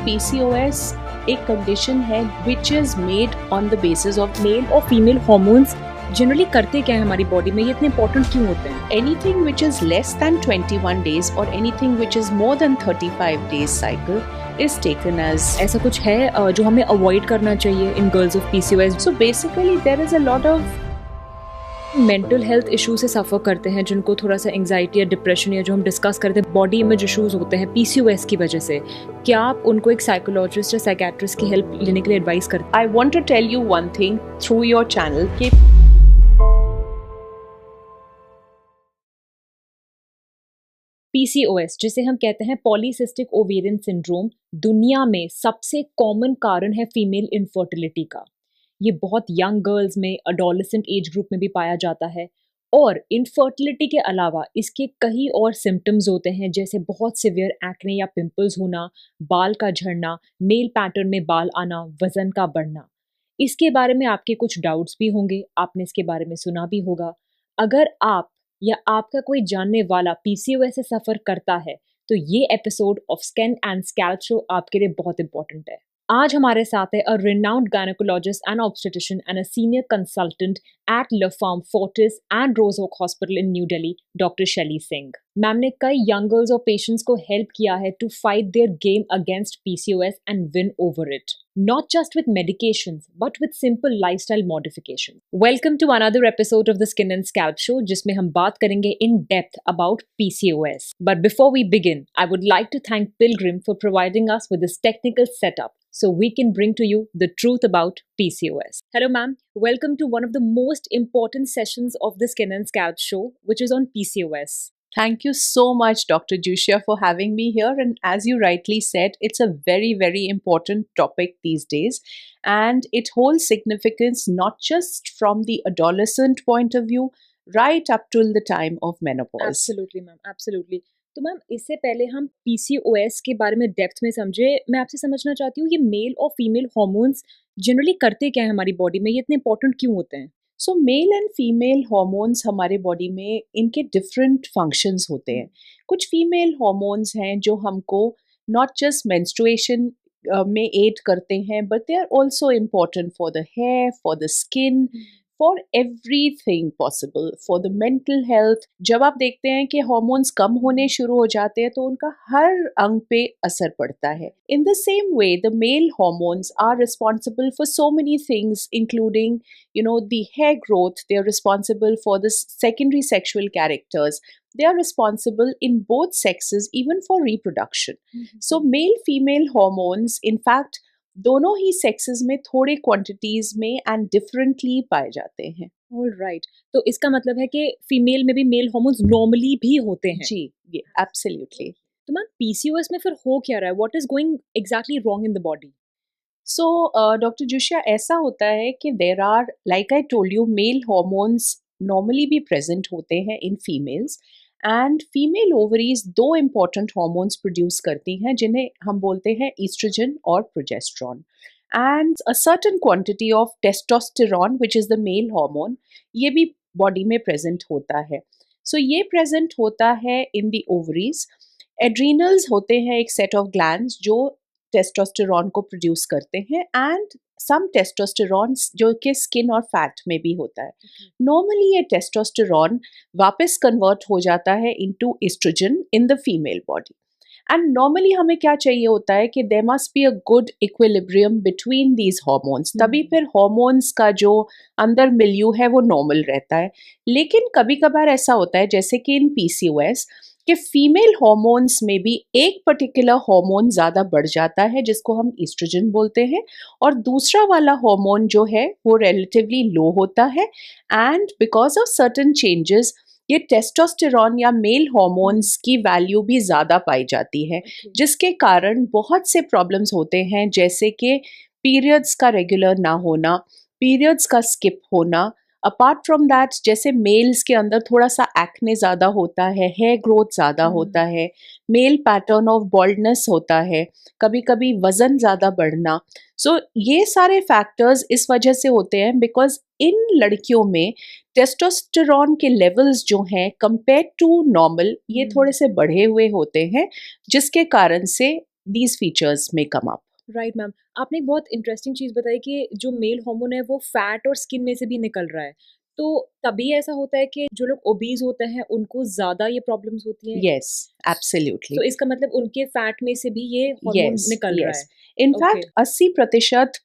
PCOS एक condition है which is made on the basis of male और female hormones generally करते क्या है हमारी बॉडी में, ये इतने इंपॉर्टेंट क्यों होते हैं? Anything which is less than 21 days or anything which is more than 35 days cycle is taken as ऐसा कुछ है जो हमें अवॉइड करना चाहिए in girls of PCOS? So basically there is a lot of mental health issue से सफ़र करते हैं जिनको थोड़ा सा एंजाइटी या डिप्रेशन या जो हम डिस्कस करते हैं बॉडी इमेज इश्यूज होते हैं PCOS की वजह से, क्या आप उनको एक साइकोलॉजिस्ट या साइकेट्रिस्ट की हेल्प लेने के लिए एडवाइस करते हैं? I want to tell you one thing through your channel कि PCOS जिसे हम कहते हैं पॉलीसिस्टिक ओवेरियन सिंड्रोम दुनिया में सबसे कॉमन कारण है फीमेल इनफर्टिलिटी का। ये बहुत यंग गर्ल्स में, अडोलेसेंट एज ग्रुप में भी पाया जाता है और इनफर्टिलिटी के अलावा इसके कई और सिम्टम्स होते हैं जैसे बहुत सिवियर एक्ने या पिंपल्स होना, बाल का झड़ना, नेल पैटर्न में बाल आना, वजन का बढ़ना। इसके बारे में आपके कुछ डाउट्स भी होंगे, आपने इसके बारे में सुना भी होगा। अगर आप या आपका कोई जानने वाला PCOS से सफ़र करता है तो ये episode of skin and scalp show आपके लिए बहुत इंपॉर्टेंट है। आज हमारे साथ है a renowned gynaecologist and obstetrician and a senior consultant at La Femme Fortis and Rosewalk hospital in New Delhi, doctor Shaili Singh. Ma'am ने कई यंग गर्ल्स और पेशेंट्स को हेल्प किया है to fight their game against PCOS and win over it, not just with medications but with simple lifestyle modification. Welcome to another episode of the Skin and Scalp Show जिसमें हम बात करेंगे in depth about PCOS. But before we begin, I would like to thank Pilgrim for providing us with this technical setup so we can bring to you the truth about PCOS. Hello ma'am, welcome to one of the most important sessions of the Skin and Scalp Show which is on PCOS. Thank you so much, Dr. Jushia, for having me here. And as you rightly said, it's a very, very important topic these days. And it holds significance not just from the adolescent point of view, right up till the time of menopause. Absolutely, ma'am. Absolutely. तो ma'am इससे पहले हम PCOS के बारे में depth में समझे, मैं आपसे समझना चाहती हूँ ये मेल और फीमेल हार्मोन्स जनरली करते क्या है हमारी बॉडी में, ये इतने इंपॉर्टेंट क्यों होते हैं? सो मेल एंड फीमेल हॉर्मोन्स हमारे बॉडी में इनके डिफरेंट फंक्शंस होते हैं। कुछ फीमेल हॉर्मोन्स हैं जो हमको नॉट जस्ट मेंस्ट्रुएशन में एड करते हैं but they are also important for the hair, for the skin, for everything possible, for the mental health. जब आप देखते हैं कि हार्मोन्स कम होने शुरू हो जाते हैं तो उनका हर अंग पे असर पड़ता है। In the same way the male hormones are responsible for so many things including the hair growth. They are responsible for the secondary sexual characters. They are responsible in both sexes, even for reproduction. So male female hormones in fact दोनों ही sexes में थोड़े quantities में and differently पाए जाते हैं। All right. तो इसका मतलब है कि फीमेल में भी मेल हार्मोन्स नॉर्मली भी होते हैं? जी, ये absolutely. तो मैम PCOS में फिर हो क्या रहा है? What is going exactly wrong in the body? So, Dr. Jushia, ऐसा होता है कि there are, like I told you, male hormones normally भी present होते हैं in females and female ovaries दो important hormones produce करती हैं जिन्हें हम बोलते हैं estrogen और progesterone and a certain quantity of testosterone which is the male hormone ये भी body में present होता है। So ये present होता है in the ovaries. Adrenals होते हैं एक set of glands जो टेस्टोस्टेरॉन को प्रोड्यूस करते हैं एंड सम टेस्टोस्टेरॉन जो कि स्किन और फैट में भी होता है। नॉर्मली ये टेस्टोस्टेरॉन वापस कन्वर्ट हो जाता है into oestrogen in the female body and normally हमें क्या चाहिए होता है कि there must be a good equilibrium between these hormones, तभी फिर हार्मोन्स का जो अंदर मिल्यू है वो नॉर्मल रहता है। लेकिन कभी कभार ऐसा होता है जैसे कि इन PCOS कि फीमेल हार्मोन्स में भी एक पर्टिकुलर हार्मोन ज़्यादा बढ़ जाता है जिसको हम ईस्ट्रोजन बोलते हैं और दूसरा वाला हार्मोन जो है वो रिलेटिवली लो होता है and because of certain changes ये टेस्टोस्टेरॉन या मेल हार्मोन्स की वैल्यू भी ज़्यादा पाई जाती है जिसके कारण बहुत से प्रॉब्लम्स होते हैं जैसे कि पीरियड्स का रेगुलर ना होना, पीरियड्स का स्किप होना। अपार्ट फ्रॉम दैट जैसे मेल्स के अंदर थोड़ा सा एक्ने ज़्यादा होता है, हेयर ग्रोथ ज़्यादा होता है, मेल पैटर्न ऑफ बॉल्डनेस होता है, कभी कभी वज़न ज़्यादा बढ़ना। सो ये सारे फैक्टर्स इस वजह से होते हैं बिकॉज इन लड़कियों में टेस्टोस्टेरॉन के लेवल्स जो हैं कंपेयर टू नॉर्मल ये थोड़े से बढ़े हुए होते हैं जिसके कारण से these features may come up. Right ma'am, आपने एक बहुत इंटरेस्टिंग चीज़ बताई कि जो मेल हार्मोन है वो फैट और स्किन में से भी निकल रहा है। तो तभी ऐसा होता है कि जो लोग ओबीज होते हैं उनको ज़्यादा ये प्रॉब्लम्स होती हैं? Yes, absolutely. तो इसका मतलब उनके फैट में से भी ये हार्मोन Yes, निकल रहा yes. है। In okay, fact, 80%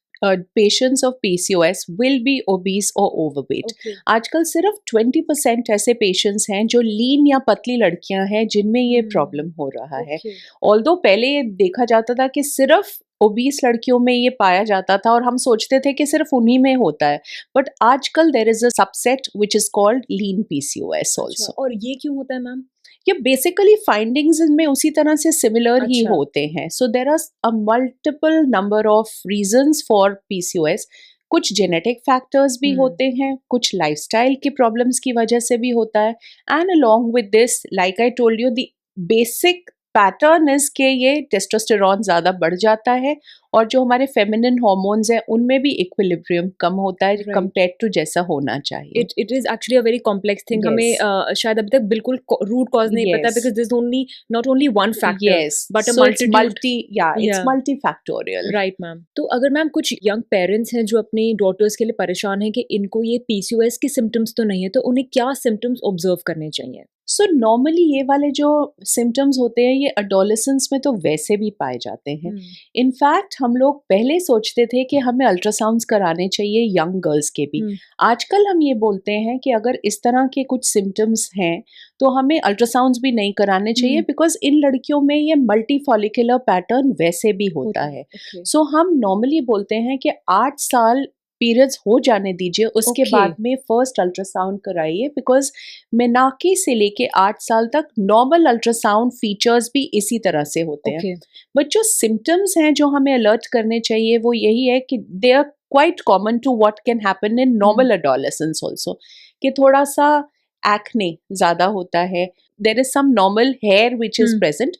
patients of PCOS will be obese or overweight. Okay. आजकल सिर्फ 20% ऐसे पेशेंट्स हैं जो लीन या पतली लड़कियां हैं जिनमें ये प्रॉब्लम हो रहा है. ओके, ऑल्दो पहले ये देखा जाता था कि सिर्फ ओबीस लड़कियों में ये पाया जाता था और हम सोचते थे कि सिर्फ उन्हीं में होता है, बट आजकल there is a subset which is called lean PCOS अच्छा, ऑल्सो. और ये क्यों होता है मैम? ये बेसिकली फाइंडिंग्स इनमें उसी तरह से सिमिलर ही अच्छा। होते हैं. So there are a multiple number of reasons for PCOS. कुछ जेनेटिक फैक्टर्स भी होते हैं, कुछ लाइफस्टाइल की प्रॉब्लम्स की वजह से भी होता है, and along with this, like I told you, the basic pattern is के ये टेस्टोस्टेरॉन ज़्यादा बढ़ जाता है और जो हमारे फेमिनिन हार्मोन्स हैं उनमें भी इक्विलिब्रियम कम होता है Right. कंपेयर टू जैसा होना चाहिए. It is actually a very complex thing. Yes. हमें शायद अभी तक बिल्कुल रूट कॉज नहीं पता, Yes. Because this only not only one factor Yes, but a so it's multitude. it's Yeah. multifactorial. Right ma'am, तो अगर मैम कुछ यंग पेरेंट्स हैं जो अपनी डॉटर्स के लिए परेशान हैं कि इनको ये पीसीओएस के सिम्टम्स तो नहीं है, तो उन्हें क्या सिम्टम्स ऑब्जर्व करने चाहिए? सो नॉर्मली ये वाले जो सिम्टम्स होते हैं ये अडोलेसेंस में तो वैसे भी पाए जाते हैं. इनफैक्ट हम लोग पहले सोचते थे कि हमें अल्ट्रासाउंड्स कराने चाहिए यंग गर्ल्स के भी. आजकल हम ये बोलते हैं कि अगर इस तरह के कुछ सिम्टम्स हैं तो हमें अल्ट्रासाउंड्स भी नहीं कराने चाहिए, बिकॉज इन लड़कियों में ये मल्टी फॉलिकुलर पैटर्न वैसे भी होता है. सो हम नॉर्मली बोलते हैं कि 8 साल पीरियड्स हो जाने दीजिए, उसके Okay. बाद में फर्स्ट अल्ट्रासाउंड कराइए, बिकॉज मेनाकी से लेके 8 साल तक नॉर्मल अल्ट्रासाउंड फीचर्स भी इसी तरह से होते हैं. ओके, बट जो सिम्टम्स हैं जो हमें अलर्ट करने चाहिए वो यही है कि they are quite common to what can happen in normal adolescence also, कि थोड़ा सा एक्ने ज़्यादा होता है, there is some normal hair which is present,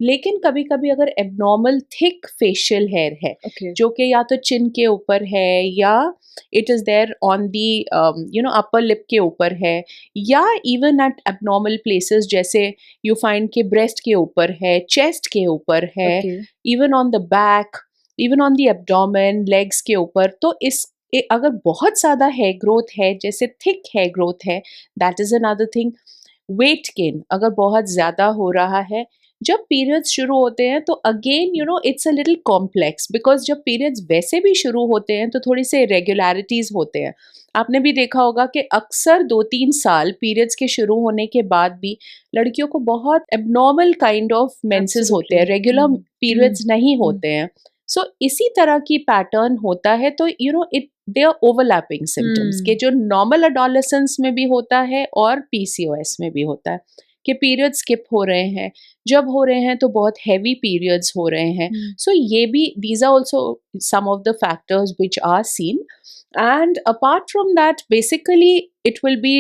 लेकिन कभी कभी अगर एबनॉर्मल थिक फेशियल हेयर है ओके, जो कि या तो चिन के ऊपर है या it is there on the upper lip के ऊपर है, या इवन एट एबनॉर्मल प्लेसेस जैसे यू फाइंड के ब्रेस्ट के ऊपर है, चेस्ट के ऊपर है, okay, even on the back, even on the abdomen, legs के ऊपर. तो अगर बहुत ज़्यादा हेयर ग्रोथ है, जैसे थिक हेयर ग्रोथ है, that is another thing. Weight gain अगर बहुत ज़्यादा हो रहा है, जब पीरियड्स शुरू होते हैं तो again it's a little complex, because जब पीरियड्स वैसे भी शुरू होते हैं तो थोड़ी से इरेगुलरिटीज होते हैं. आपने भी देखा होगा कि अक्सर 2-3 साल पीरियड्स के शुरू होने के बाद भी लड़कियों को बहुत एबनॉर्मल काइंड ऑफ मेंसेस होते हैं, रेगुलर पीरियड्स नहीं होते हैं. सो इसी तरह की पैटर्न होता है. तो it they are overlapping symptoms के जो नॉर्मल एडोलेसेंस में भी होता है और PCOS में भी होता है, कि पीरियड स्किप हो रहे हैं, जब हो रहे हैं तो बहुत हैवी पीरियड्स हो रहे हैं. सो ये भी these are also some of the factors which are seen. And apart from that, basically it will be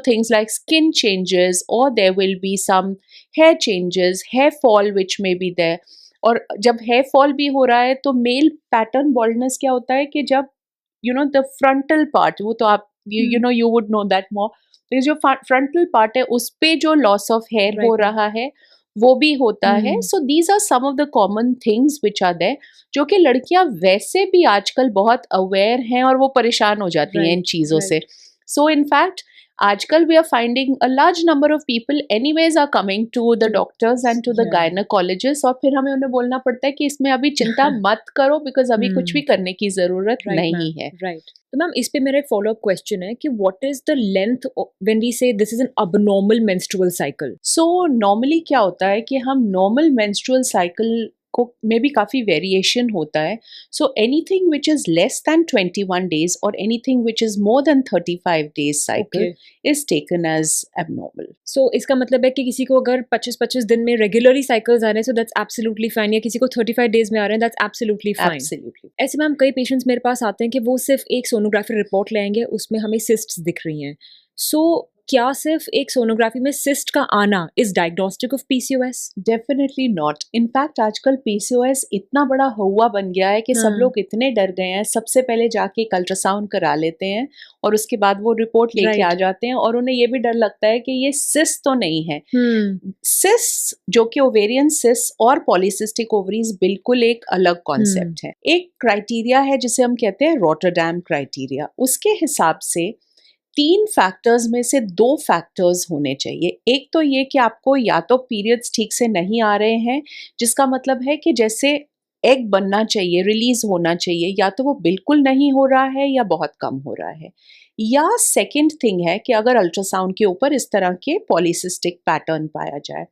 things like skin changes, or there will be some hair changes, hair fall which may be there. और जब hair fall भी हो रहा है तो male pattern baldness क्या होता है कि जब द फ्रंटल पार्ट, वो तो आप you would know that more, जो फ्रंटल पार्ट है उस पे जो लॉस ऑफ हेयर हो रहा है वो भी होता है. So these are some of the common things which are there, जो कि लड़कियां वैसे भी आजकल बहुत अवेयर हैं और वो परेशान हो जाती हैं इन चीज़ों से. सो इन फैक्ट आजकल we are finding a large number of people anyways are coming to the doctors and to the gynaecologist, और फिर हमें उन्हें बोलना पड़ता है कि इसमें अभी चिंता मत करो, बिकॉज अभी कुछ भी करने की जरूरत नहीं है. राइट. तो मैम इस पे मेरा एक फॉलो अप क्वेश्चन है कि what is the length when we say this is an abnormal menstrual cycle? So normally क्या होता है कि हम नॉर्मल मेंस्ट्रुअल साइकिल को में भी काफ़ी वेरिएशन होता है. So anything which is less than 21 days और anything which is more than 35 days cycle is taken as abnormal. So इसका मतलब है कि किसी को अगर 25-25 दिन में रेगुलरली साइकिल्स आ रहे हैं सो दैट्स एब्सोल्युटली फाइन, या किसी को 35 डेज में आ रहे हैं दैट्स एब्सोल्युटली फाइन. एब्सोल्युटली. ऐसे मैम कई पेशेंट्स मेरे पास आते हैं कि वो सिर्फ एक सोनोग्राफी रिपोर्ट ले आएंगे, उसमें हमें सिस्ट्स दिख रही हैं. सो क्या सिर्फ एक सोनोग्राफी में सिस्ट का आना is diagnostic of PCOS? Definitely not. In fact आजकल पीसीओएस इतना बड़ा हुआ बन गया है कि सब लोग इतने डर गए हैं, सबसे पहले जाके एक अल्ट्रासाउंड करा लेते हैं और उसके बाद वो रिपोर्ट लेके आ जाते हैं, और उन्हें ये भी डर लगता है कि ये सिस्ट तो नहीं है। सिस्ट जो कि ओवेरियन सिस्ट और पॉलीसिस्टिक ओवरीज बिल्कुल एक अलग कॉन्सेप्ट है। एक क्राइटेरिया है जिसे हम कहते हैं रॉटरडैम क्राइटेरिया। उसके हिसाब से 3 फैक्टर्स में से 2 फैक्टर्स होने चाहिए। एक तो ये कि आपको या तो पीरियड्स ठीक से नहीं आ रहे हैं, जिसका मतलब है कि जैसे एग बनना चाहिए, रिलीज होना चाहिए, या तो वो बिल्कुल नहीं हो रहा है या बहुत कम हो रहा है। या सेकंड थिंग है कि अगर अल्ट्रासाउंड के ऊपर इस तरह के पॉलीसिस्टिक पैटर्न पाया जाए।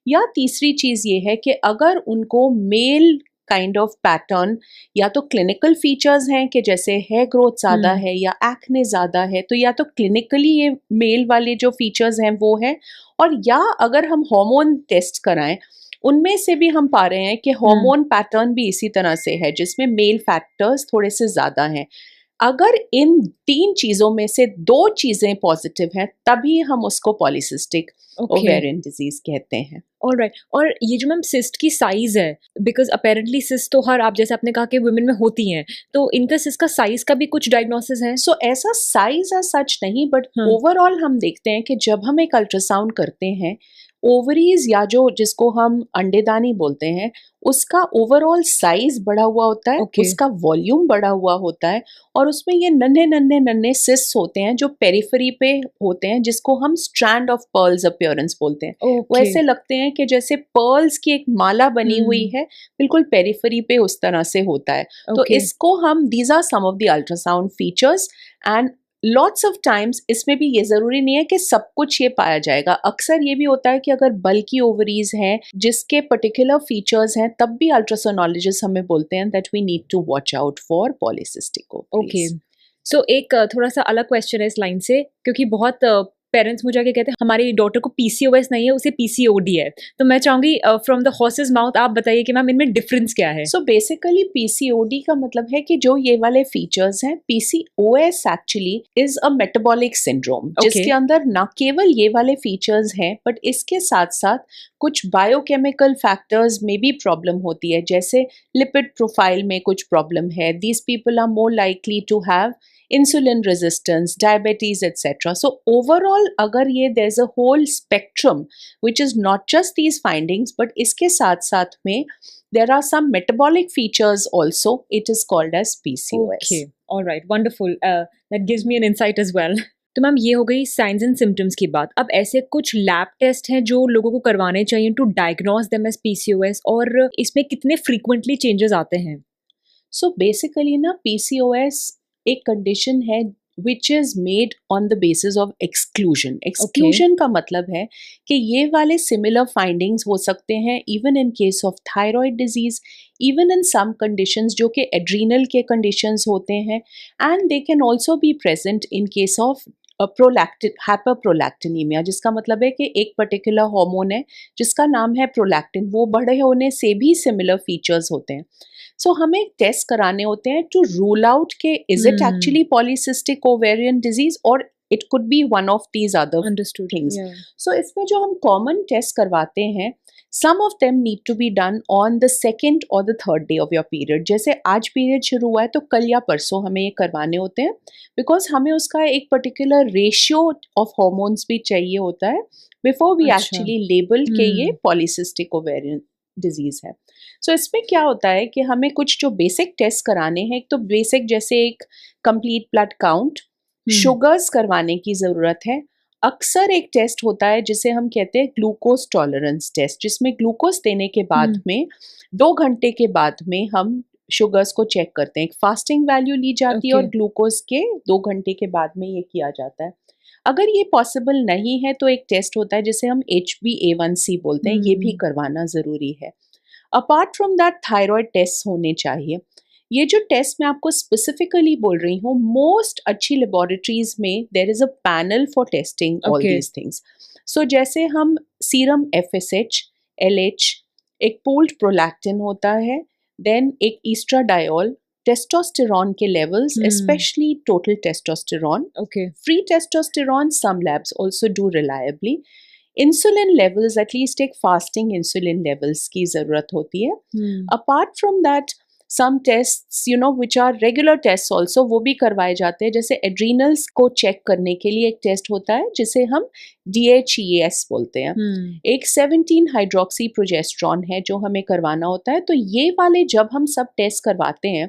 या तीसरी चीज ये है कि अगर उनको मेल काइंड ऑफ पैटर्न या तो क्लिनिकल फीचर्स हैं कि जैसे हेयर ग्रोथ ज़्यादा है या एक्ने ज़्यादा है, तो या तो क्लिनिकली ये मेल वाले जो फीचर्स हैं वो है, और या अगर हम हार्मोन टेस्ट कराएं उनमें से भी हम पा रहे हैं कि हार्मोन पैटर्न भी इसी तरह से है जिसमें मेल फैक्टर्स थोड़े से ज़्यादा हैं। अगर इन 3 चीज़ों में से 2 चीज़ें पॉजिटिव हैं तभी हम उसको पॉलीसिस्टिक ओवेरियन डिजीज कहते हैं। ऑलराइट। और ये जो मैम सिस्ट की साइज है, बिकॉज अपेरेंटली सिस्ट तो हर, आप जैसे आपने कहा कि वुमेन में होती हैं, तो इनका सिस्ट का साइज का भी कुछ डायग्नोसिस है? सो ऐसा साइज सच नहीं, बट ओवरऑल हम देखते हैं कि जब हम एक अल्ट्रासाउंड करते हैं, ओवरीज या जो जिसको हम अंडेदानी बोलते हैं उसका ओवरऑल साइज बढ़ा हुआ होता है, उसका वॉल्यूम बढ़ा हुआ होता है, और उसमें ये नन्हे नन्हे नन्हे सिस्ट्स होते हैं जो पेरिफेरी पे होते हैं, जिसको हम स्ट्रैंड ऑफ पर्ल्स अपीयरेंस बोलते हैं। वैसे लगते हैं कि जैसे पर्ल्स की एक माला बनी हुई है, बिल्कुल पेरिफेरी पे उस तरह से होता है। तो इसको हम, these are some of the ultrasound features, and lots of times इसमें भी ये ज़रूरी नहीं है कि सब कुछ ये पाया जाएगा। अक्सर ये भी होता है कि अगर बल्कि ओवरीज हैं जिसके पर्टिकुलर फीचर्स हैं, तब भी अल्ट्रासोनोलॉजिस्ट हमें बोलते हैं that we need to watch out for polycystic ovaries. Okay, so एक थोड़ा सा अलग क्वेश्चन है इस लाइन से, क्योंकि बहुत पेरेंट्स मुझे आके कहते हैं हमारी डॉटर को पीसीओएस नहीं है, उसे पीसीओडी है। तो मैं चाहूंगी फ्रॉम द हॉर्सेस माउथ आप बताइए कि मैम इनमें डिफरेंस क्या है? सो बेसिकली पीसीओडी का मतलब है कि जो ये वाले फीचर्स हैं, PCOS actually is a metabolic syndrome, जिसके अंदर ना केवल ये वाले फीचर्स हैं, बट इसके साथ साथ कुछ बायोकेमिकल फैक्टर्स में भी प्रॉब्लम होती है, जैसे लिपिड प्रोफाइल में कुछ प्रॉब्लम है। These people are more likely to have insulin resistance, diabetes, etc. So overall अगर ये there's a whole spectrum which is not just these findings, but इसके साथ साथ में there are some metabolic features also. It is called as PCOS. Okay, all right, wonderful. That gives me an insight as well. तो ma'am ये हो गई science and symptoms की बात। अब ऐसे कुछ लैब टेस्ट हैं जो लोगों को करवाने चाहिए to diagnose them as PCOS, और इसमें कितने फ्रीक्वेंटली चेंजेस आते हैं? सो बेसिकली ना PCOS एक कंडीशन है which is made on the basis of exclusion. Exclusion का मतलब है कि ये वाले सिमिलर फाइंडिंग्स हो सकते हैं even in case of thyroid disease, even in some conditions जो कि एड्रीनल के कंडीशंस होते हैं, and they can also be present in case of prolactin, hyperprolactinaemia, जिसका मतलब है कि एक पर्टिकुलर हार्मोन है जिसका नाम है प्रोलैक्टिन, वो बड़े होने से भी सिमिलर फीचर्स होते हैं। सो हमें टेस्ट कराने होते हैं टू रूल आउट के is it actually polycystic ovarian disease और it could be one of these other things. So इसमें जो हम कॉमन टेस्ट करवाते हैं, some of them need to be done on the second or the third day of your period. जैसे आज period शुरू हुआ है तो कल या परसों हमें ये करवाने होते हैं, बिकॉज हमें उसका एक पर्टिकुलर रेशियो ऑफ हॉर्मोन्स भी चाहिए होता है बिफोर वी एक्चुअली लेबल के ये पॉलीसिस्टिक ओवेरियन डिजीज है। सो इसमें क्या होता है कि हमें कुछ जो बेसिक टेस्ट कराने हैं, एक तो बेसिक जैसे एक कंप्लीट ब्लड काउंट, शुगर्स करवाने की ज़रूरत है। अक्सर एक टेस्ट होता है जिसे हम कहते हैं ग्लूकोज टॉलरेंस टेस्ट, जिसमें ग्लूकोज देने के बाद में 2 घंटे के बाद में हम शुगर्स को चेक करते हैं। एक फास्टिंग वैल्यू ली जाती है और ग्लूकोज के 2 घंटे के बाद में ये किया जाता है। अगर ये पॉसिबल नहीं है तो एक टेस्ट होता है जिसे हम HbA1c बोलते हैं, ये भी करवाना ज़रूरी है। Apart from that thyroid test होने चाहिए। ये जो टेस्ट मैं आपको स्पेसिफिकली बोल रही हूँ, मोस्ट अच्छी लेबोरेटरीज में there is a panel for testing all these things. So जैसे हम सीरम FSH, LH, एक पूल्ड प्रोलैक्टिन होता है, देन एक ईस्ट्राडायोल, testosterone के levels, especially total testosterone. Okay. Free testosterone, some labs also do reliably. Insulin levels, at least एक fasting insulin levels की ज़रूरत होती है. Apart from that, some tests, you know, which are regular tests also, वो भी करवाए जाते हैं. जैसे adrenals को check करने के लिए एक टेस्ट होता है जिसे हम DHEAS बोलते हैं. एक 17 हाइड्रोक्सी प्रोजेस्ट्रॉन है जो हमें करवाना होता है. तो ये वाले जब हम सब टेस्ट करवाते हैं,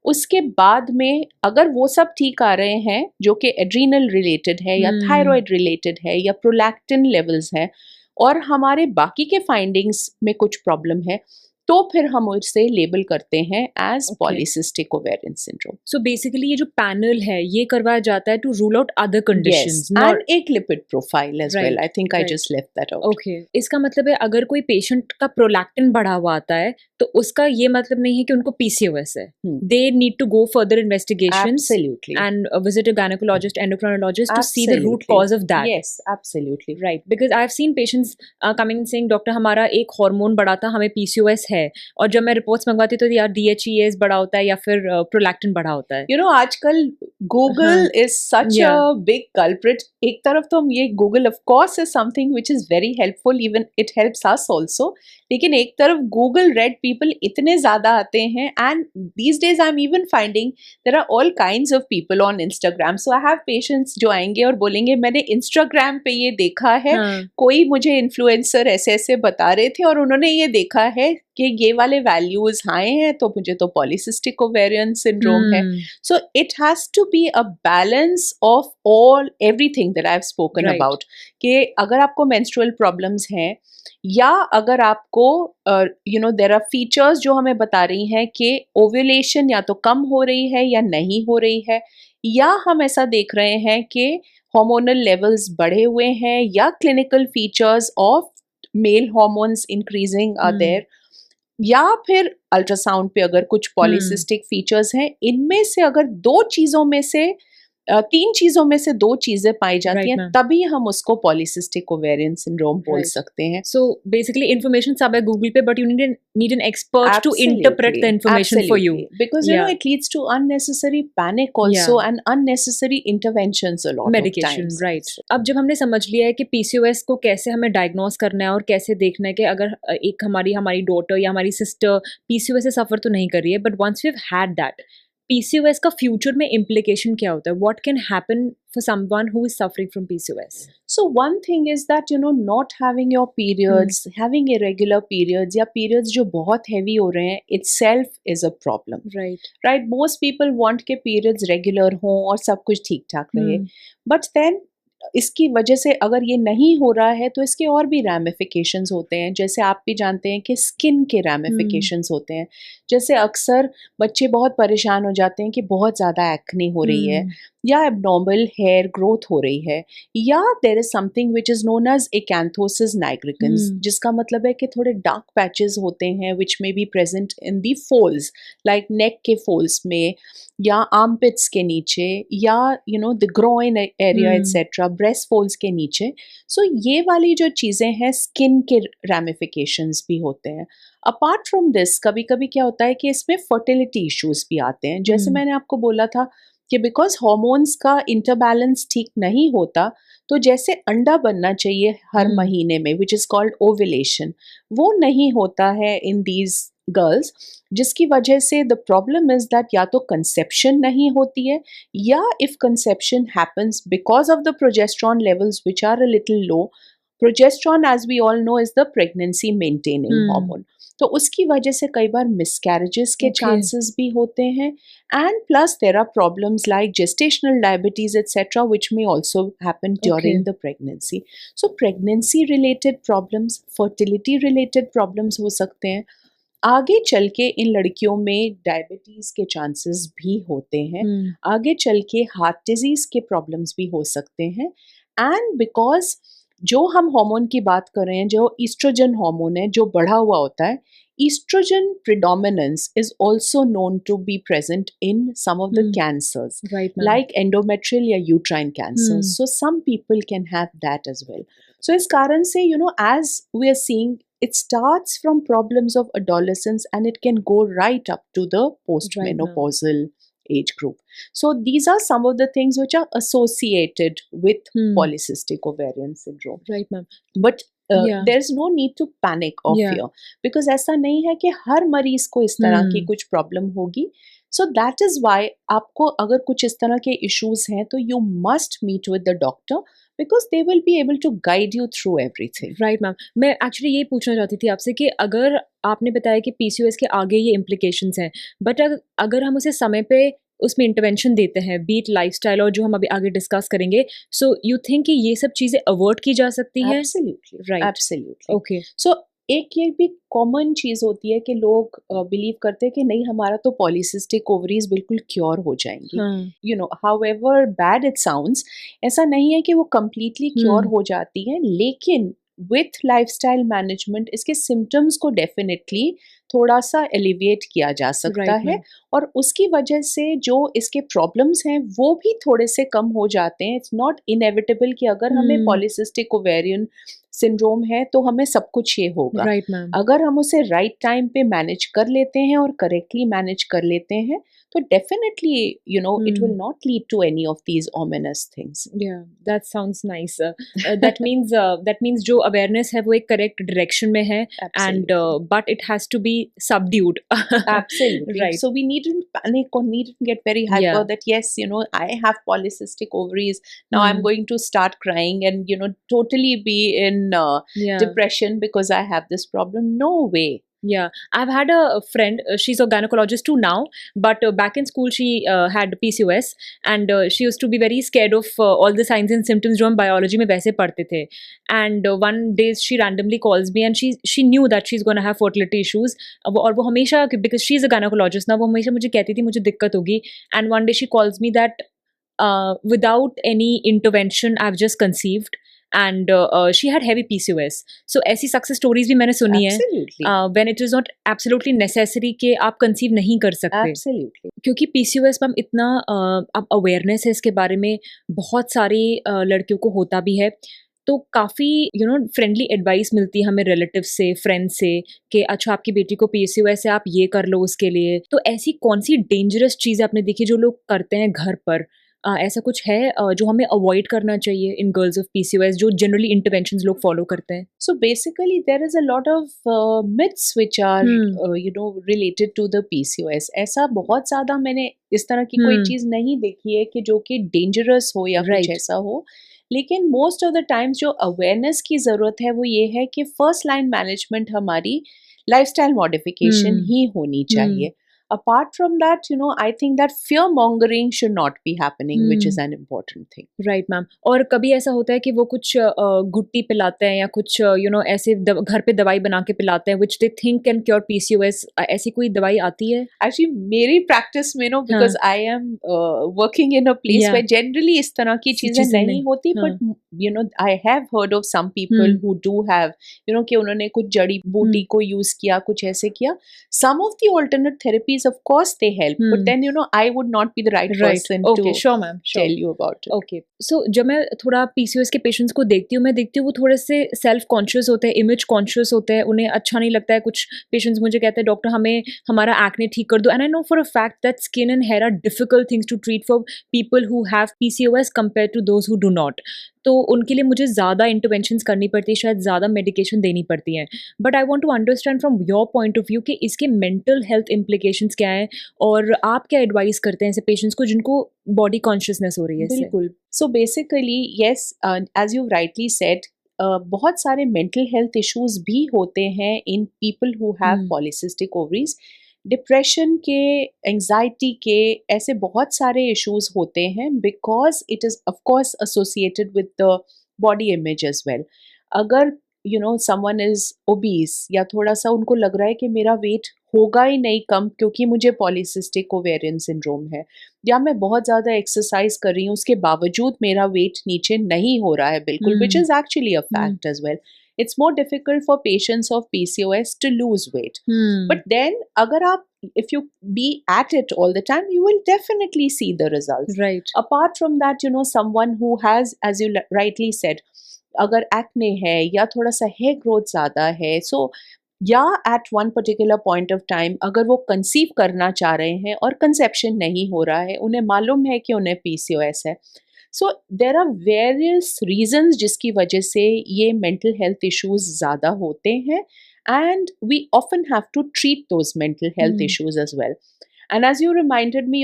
उसके बाद में अगर वो सब ठीक आ रहे हैं जो कि एड्रीनल रिलेटेड है या थायराइड रिलेटेड है या प्रोलैक्टिन लेवल्स है और हमारे बाकी के फाइंडिंग्स में कुछ प्रॉब्लम है, तो फिर हम उसे लेबल करते हैं as polycystic ovarian syndrome. So basically ये जो पैनल है ये करवाया जाता है to rule out other conditions, and एक lipid profile as well. I think I just left that out. Okay, इसका मतलब है अगर कोई पेशेंट का प्रोलैक्टिन बढ़ा हुआ आता है तो उसका ये मतलब नहीं है कि उनको PCOS है. They need to go further investigations and visit a gynaecologist, endocrinologist to see the root cause of that. Yes, absolutely right, because I have seen patients coming saying doctor हमारा एक हार्मोन बढ़ा था, हमें PCOS है, और जब मैं reports मंगवाती तो यार DHEAS बढ़ा होता है या फिर प्रोलैक्टिन बढ़ा होता है. यू नो आजकल Google is such a big culprit. एक तरफ तो हम ये Google of course is something which is very helpful, even it helps us also, लेकिन एक तरफ गूगल रेड पीपल इतने ज्यादा आते हैं. And these days I am even finding there are all kinds of people on Instagram. So I have patients जो आएंगे और बोलेंगे मैंने इंस्टाग्राम पे ये देखा है, कोई मुझे इन्फ्लुएंसर ऐसे ऐसे बता रहे थे और उन्होंने ये देखा है कि ये वाले वैल्यूज हाई हैं तो मुझे तो पॉलीसिस्टिक ओवेरियन सिंड्रोम है. So it has to be a balance of all everything that I have spoken about. कि अगर आपको मेंस्ट्रुअल प्रॉब्लम्स हैं या अगर आपको you know there are features जो हमें बता रही हैं कि ओव्यूलेशन या तो कम हो रही है या नहीं हो रही है, या हम ऐसा देख रहे हैं कि हार्मोनल लेवल्स बढ़े हुए हैं या clinical features of male hormones increasing are there, या फिर अल्ट्रासाउंड पे अगर कुछ पॉलीसिस्टिक फीचर्स हैं, इनमें से अगर दो चीजों में से तीन चीजों में से दो चीजें पाई जाती हैं, तभी हम उसको पॉलीसिस्टिक ओवेरियन सिंड्रोम बोल सकते हैं. सो बेसिकली इंफॉर्मेशन सब है गूगल पे, but you need an expert to interpret the information for you, because you know it leads to unnecessary panic also and unnecessary interventions a lot of times. Right. अब जब हमने समझ लिया है कि PCOS को कैसे हमें डायग्नोज करना है और कैसे देखना है कि अगर एक हमारी डॉटर या हमारी सिस्टर PCOS से सफर तो नहीं कर रही है, but once we have had that, PCOS का फ्यूचर में इम्प्लीकेशन क्या होता है? What can happen for someone who is suffering from PCOS? So one thing is that, you know, not having your periods, having irregular periods या periods जो बहुत heavy हो रहे हैं, itself is a problem. Right. Most people want के periods regular हों और सब कुछ ठीक ठाक रहे. But then इसकी वजह से अगर ये नहीं हो रहा है तो इसके और भी रैमिफिकेशंस होते हैं. जैसे आप भी जानते हैं कि स्किन के रैमिफिकेशंस होते हैं. जैसे अक्सर बच्चे बहुत परेशान हो जाते हैं कि बहुत ज़्यादा एक्ने हो रही है या एबनॉर्मल हेयर ग्रोथ हो रही है, या there is something which is known as acanthosis nigricans, जिसका मतलब है कि थोड़े डार्क पैचेस होते हैं which may be present in the folds, like neck के फोल्स में या आर्मपिट्स के नीचे या you know the groin area etcetera, breast folds के नीचे. सो ये वाली जो चीज़ें हैं स्किन के रैमिफिकेशंस भी होते हैं. अपार्ट फ्रॉम दिस कभी कभी क्या होता है कि इसमें फर्टिलिटी इश्यूज भी आते हैं. जैसे मैंने आपको बोला था कि बिकॉज हार्मोन्स का इंटरबैलेंस ठीक नहीं होता, तो जैसे अंडा बनना चाहिए हर महीने में विच इज़ कॉल्ड ओव्यूलेशन, वो नहीं होता है इन दीज गर्ल्स, जिसकी वजह से द प्रॉब्लम इज दैट या तो कंसेप्शन नहीं होती है, या if conception happens because of the progesterone levels which are a little low. Progesterone as we all know is the pregnancy maintaining hormone, तो उसकी वजह से कई बार मिसकैरेजेस के चांसेस भी होते हैं. And plus there are problems like gestational diabetes etcetera which may also happen during the pregnancy. So pregnancy related problems, fertility related problems हो सकते हैं. आगे चल के इन लड़कियों में डायबिटीज के चांसेस भी होते हैं. आगे चल के हार्ट डिजीज के प्रॉब्लम्स भी हो सकते हैं. एंड बिकॉज जो हम हार्मोन की बात कर रहे हैं, जो ईस्ट्रोजन हार्मोन है जो बढ़ा हुआ होता है, estrogen predominance is also known to be present in some of the cancers, like endometrial या uterine cancers. So some people can have that as well. So इस कारण से, you know, as we are seeing it starts from problems of adolescence and it can go right up to the postmenopausal age group. So these are some of the things which are associated with polycystic ovarian syndrome. Right, ma'am. But there's no need to panic or fear, because ऐसा नहीं है कि हर मरीज को इस तरह की कुछ प्रॉब्लम होगी. So that is why आपको अगर कुछ इस तरह के issues हैं तो you must meet with the doctor, because they will be able to guide you through everything. Right, ma'am. मैं actually ये पूछना चाहती थी आपसे कि अगर आपने बताया कि PCOS के आगे ये implications हैं, but अगर हम उसे समय पे उसमें इंटरवेंशन देते हैं, बीट लाइफस्टाइल और जो हम अभी आगे डिस्कस करेंगे, सो यू थिंक कि ये सब चीजें अवॉइड की जा सकती हैं? Absolutely, right, absolutely. Okay. So एक ये भी कॉमन चीज होती है कि लोग बिलीव करते हैं कि नहीं, हमारा तो पॉलीसिस्टिक ओवरीज बिल्कुल क्योर हो जाएंगी. You know, however bad it sounds, ऐसा नहीं है कि वो कंप्लीटली क्योर हो जाती है, लेकिन विथ लाइफस्टाइल मैनेजमेंट इसके सिम्टम्स को डेफिनेटली थोड़ा सा एलिविएट किया जा सकता है, और उसकी वजह से जो इसके प्रॉब्लम्स हैं वो भी थोड़े से कम हो जाते हैं. इट्स नॉट इनएविटेबल कि अगर हमें पॉलीसिस्टिक ओवेरियन सिंड्रोम है तो हमें सब कुछ ये होगा. अगर हम उसे राइट टाइम पे मैनेज कर लेते हैं और करेक्टली मैनेज कर लेते हैं तो definitely, you know, it will not lead to any of these ominous things. Yeah, that sounds nice. That means जो awareness है वो एक correct direction में है, and but it has to be subdued. Absolutely. Right. So we needn't panic or needn't get very hyper that yes, you know, I have polycystic ovaries. Now I'm going to start crying and, you know, totally be in depression because I have this problem. No way. Yeah, I've had a friend, she's a gynecologist too now, but back in school she had PCOS, and she used to be very scared of all the signs and symptoms जो हम biology में वैसे पढ़ते थे. And one day she randomly calls me and she knew that she's going to have fertility issues, और वो हमेशा, because she's a gynecologist ना, वो हमेशा मुझे कहती थी मुझे दिक्कत होगी. And one day she calls me that without any intervention I've just conceived. And she had heavy PCOS. So ऐसी सक्सेस स्टोरीज भी मैंने सुनी है, when it is not absolutely necessary कि आप कंसीव नहीं कर सकते. Absolutely. क्योंकि PCOS में इतना अब अवेयरनेस है इसके बारे में, बहुत सारी लड़कियों को होता भी है, तो काफ़ी फ्रेंडली एडवाइस मिलती है हमें रिलेटिव से, फ्रेंड से, कि अच्छा आपकी बेटी को PCOS है, आप ये कर लो उसके लिए. तो ऐसी कौन सी डेंजरस चीज़ आपने देखी जो लोग करते हैं घर पर? ऐसा कुछ है जो हमें अवॉइड करना चाहिए इन गर्ल्स ऑफ PCOS, जो जनरली इंटरवेंशंस लोग फॉलो करते हैं? So basically there is a lot of myths which are you know related to the PCOS. ऐसा बहुत ज़्यादा मैंने इस तरह की कोई चीज़ नहीं देखी है कि जो कि डेंजरस हो या कुछ ऐसा हो, लेकिन मोस्ट ऑफ द टाइम्स जो अवेयरनेस की ज़रूरत है वो ये है कि फर्स्ट लाइन मैनेजमेंट हमारी लाइफस्टाइल मॉडिफिकेशन ही होनी चाहिए. Apart from that, you know, I think that fear mongering should not be happening, which is an important thing. Right, ma'am. और कभी ऐसा होता है कि वो कुछ गुट्टी पिलाते हैं या कुछ ऐसे घर पे दवाई बना के पिलाते हैं which they think can cure PCOS. ऐसी कोई दवाई आती है? Actually, मेरी practice में because I am working in a place where generally इस तरह की चीजें नहीं होती, but you know, I have heard of some people who do have, you know, कि उन्होंने कुछ जड़ी बूटी को use किया, कुछ ऐसे किया. Some of the alternate therapies, of course they help, but then you know I would not be the right person to tell you about it. Okay, so जब मैं थोड़ा PCOS के पेशेंट्स को देखती हूँ, मैं देखती हूँ वो थोड़े से सेल्फ कॉन्शियस होते हैं, इमेज कॉन्शियस होते हैं, उन्हें अच्छा नहीं लगता है. कुछ पेशेंट्स मुझे कहते हैं डॉक्टर हमें हमारा एक्ने ठीक कर दो, and I know for a fact that skin and hair are difficult things to treat for people who have PCOS compare to those who do not. तो उनके लिए मुझे ज़्यादा इंटरवेंशंस करनी पड़ती है, शायद ज़्यादा मेडिकेशन देनी पड़ती हैं. But I want to understand from your point of view कि इसके मेंटल हेल्थ इम्प्लीकेशंस क्या हैं, और आप क्या एडवाइस करते हैं ऐसे पेशेंट्स को जिनको बॉडी कॉन्शियसनेस हो रही है? बिल्कुल. So basically yes, as you rightly said, बहुत सारे मेंटल हेल्थ इश्यूज भी होते हैं in people who have polycystic ovaries. Depression के, एंजाइटी के, ऐसे बहुत सारे इश्यूज होते हैं because it is of course associated with the body image as well. अगर you know someone is obese या थोड़ा सा उनको लग रहा है कि मेरा वेट होगा ही नहीं कम क्योंकि मुझे पॉलीसिस्टिक ओवेरियन सिंड्रोम है, या मैं बहुत ज़्यादा एक्सरसाइज कर रही हूँ उसके बावजूद मेरा वेट नीचे नहीं हो रहा है बिल्कुल, which is actually a fact as well. It's more difficult for patients of PCOS to lose weight. But then, if you be at it all the time, you will definitely see the results. Right. Apart from that, you know, someone who has, as you rightly said, अगर acne है या थोड़ा सा hair growth ज़्यादा है, so या at one particular point of time अगर वो कंसीव करना चाह रहे हैं और कंसेप्शन नहीं हो रहा है, उन्हें मालूम है कि उन्हें पीसीओएस है। सो देर आर वेरियस रीजंस जिसकी वजह से ये मेंटल हेल्थ इश्यूज ज़्यादा होते हैं, and we often have to treat those mental health issues as well. And as you reminded me,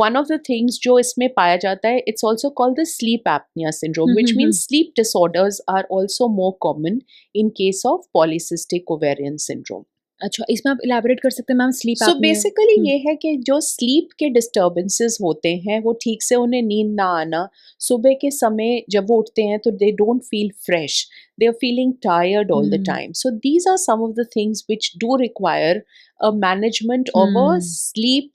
one of the things जो इसमें पाया जाता है, it's also called the sleep apnea syndrome, which means sleep disorders are also more common in case of polycystic ovarian syndrome. अच्छा, इसमें आप elaborate कर सकते हैं मैम स्लीप सो एपनिया? बेसिकली ये है कि जो स्लीप के डिस्टर्बेंसेस होते हैं, वो ठीक से उन्हें नींद ना आना, सुबह के समय जब वो उठते हैं तो they don't feel fresh, they are feeling tired all the time. So these are some of the things which do require a management of a sleep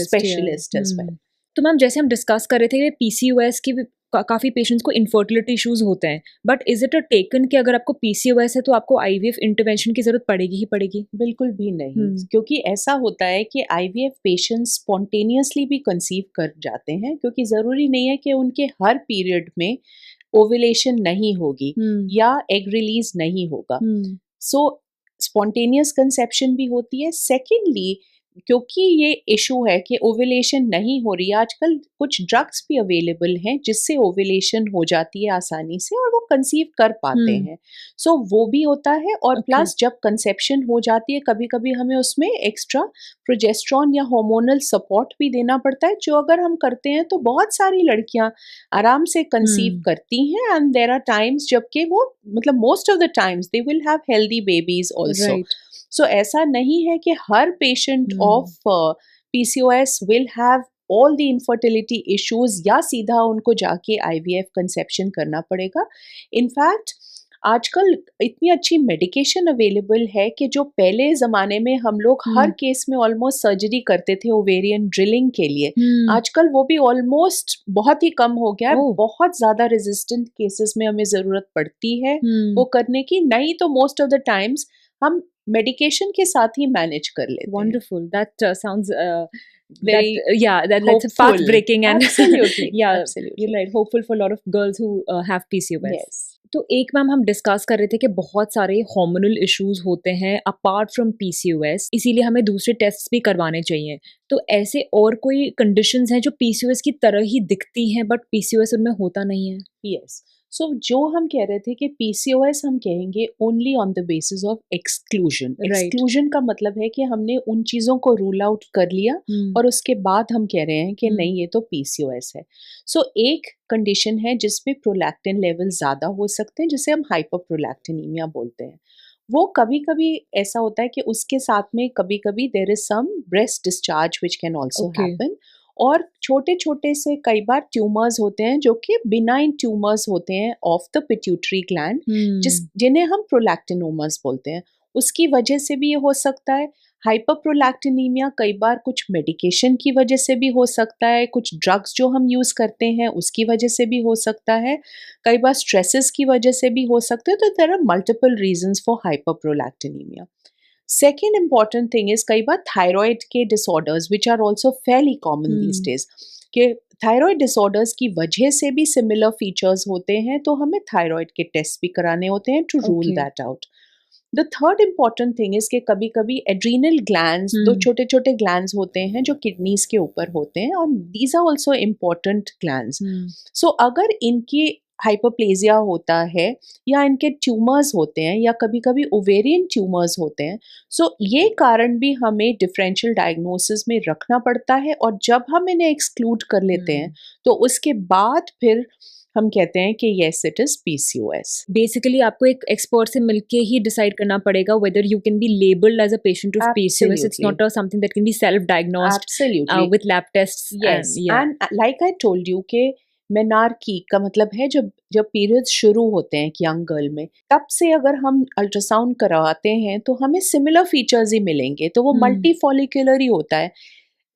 specialist as well. तो मैम जैसे हम डिस्कस कर रहे थे PCOS की काफ़ी patients को infertility issues होते हैं, but is it a taken कि अगर आपको पीसीओएस है तो आपको आईवीएफ इंटरवेंशन की जरूरत पड़ेगी ही पड़ेगी? बिल्कुल भी नहीं, क्योंकि ऐसा होता है कि आईवीएफ पेशेंट्स स्पॉन्टेनियसली भी कंसीव कर जाते हैं, क्योंकि ज़रूरी नहीं है कि उनके हर पीरियड में ओवुलेशन नहीं होगी या एग रिलीज नहीं होगा. सो स्पॉन्टेनियस कंसेप्शन भी होती है. सेकेंडली, क्योंकि ये इशू है कि ओवुलेशन नहीं हो रही है, आजकल कुछ ड्रग्स भी अवेलेबल हैं जिससे ओवुलेशन हो जाती है आसानी से और वो कंसीव कर पाते हैं. सो वो भी होता है. और प्लस जब कंसेप्शन हो जाती है, कभी कभी हमें उसमें एक्स्ट्रा प्रोजेस्टेरॉन या हार्मोनल सपोर्ट भी देना पड़ता है, जो अगर हम करते हैं तो बहुत सारी लड़कियां आराम से कंसीव करती हैं. एंड देयर आर टाइम्स जबकि वो मतलब most of the times they will have healthy babies also. So ऐसा नहीं है कि हर patient of PCOS will have all the infertility issues या सीधा उनको जाके आईवीएफ कंसेप्शन करना पड़ेगा. इनफैक्ट आजकल इतनी अच्छी मेडिकेशन अवेलेबल है कि जो पहले ज़माने में हम लोग हर केस में ऑलमोस्ट सर्जरी करते थे ओवेरियन ड्रिलिंग के लिए, आजकल वो भी ऑलमोस्ट बहुत ही कम हो गया है. बहुत ज़्यादा रेजिस्टेंट केसेस में हमें ज़रूरत पड़ती है वो करने की. नहीं तो मोस्ट ऑफ द टाइम्स हम मेडिकेशन के साथ ही मैनेज कर लेते हैं. Wonderful. That sounds very that's path breaking and absolutely absolutely you're right, hopeful for a lot of girls who have PCOS. Yes. तो एक मैम हम डिस्कस कर रहे थे कि बहुत सारे हार्मोनल इश्यूज होते हैं अपार्ट फ्रॉम पीसीओएस, इसीलिए हमें दूसरे टेस्ट भी करवाने चाहिए. तो ऐसे और कोई कंडीशंस हैं जो पीसीओएस की तरह ही दिखती हैं बट पीसीओएस उनमें होता नहीं है? यस. सो जो हम कह रहे थे कि पीसीओएस हम कहेंगे only on the basis of exclusion. Exclusion का मतलब है कि हमने उन चीज़ों को रूल आउट कर लिया और उसके बाद हम कह रहे हैं कि नहीं ये तो पीसीओएस है. सो एक कंडीशन है जिसमें प्रोलैक्टिन लेवल ज़्यादा हो सकते हैं, जिसे हम हाइपरप्रोलैक्टिनीमिया बोलते हैं. वो कभी कभी ऐसा होता है कि उसके साथ में कभी कभी there is some breast discharge which can also happen. और छोटे छोटे से कई बार ट्यूमर्स होते हैं जो कि बिनाइन ट्यूमर्स होते हैं ऑफ द पिट्यूटरी ग्लैंड, जिन्हें हम प्रोलैक्टिनोमस बोलते हैं. उसकी वजह से भी ये हो सकता है. हाइपरप्रोलैक्टिनीमिया कई बार कुछ मेडिकेशन की वजह से भी हो सकता है, कुछ ड्रग्स जो हम यूज़ करते हैं उसकी वजह से भी हो सकता है, कई बार स्ट्रेसेस की वजह से भी हो सकते हैं. तो there are multiple reasons for hyperprolactinaemia. Second important thing is कई बार थायराइड के disorders which are also fairly common these days, कि थायराइड डिसऑर्डर्स की वजह से भी सिमिलर फीचर्स होते हैं, तो हमें थायराइड के टेस्ट भी कराने होते हैं to rule that out. The third important thing is कि कभी कभी एड्रीनल ग्लैंड्स, दो छोटे छोटे ग्लैंड्स होते हैं जो किडनीज के ऊपर होते हैं, और these are also important glands. So अगर इनकी हाइपरप्लेजिया होता है या इनके ट्यूमर्स होते हैं या कभी कभी ओवेरियन ट्यूमर्स होते हैं, सो ये कारण भी हमें डिफरेंशियल डायग्नोसिस में रखना पड़ता है. और जब हम इन्हें एक्सक्लूड कर लेते हैं तो उसके बाद फिर हम कहते हैं कि yes it is PCOS. Basically आपको एक एक्सपर्ट से मिलके ही डिसाइड करना पड़ेगा whether you can be labelled as a patient of PCOS. It's not something that can be self diagnosed with lab tests. Yes, and like I told you के menarche का मतलब है जब जब पीरियड्स शुरू होते हैं यंग गर्ल में, तब से अगर हम अल्ट्रासाउंड करवाते हैं तो हमें सिमिलर फीचर्स ही मिलेंगे. तो वो मल्टी फॉलिकुलर ही होता है.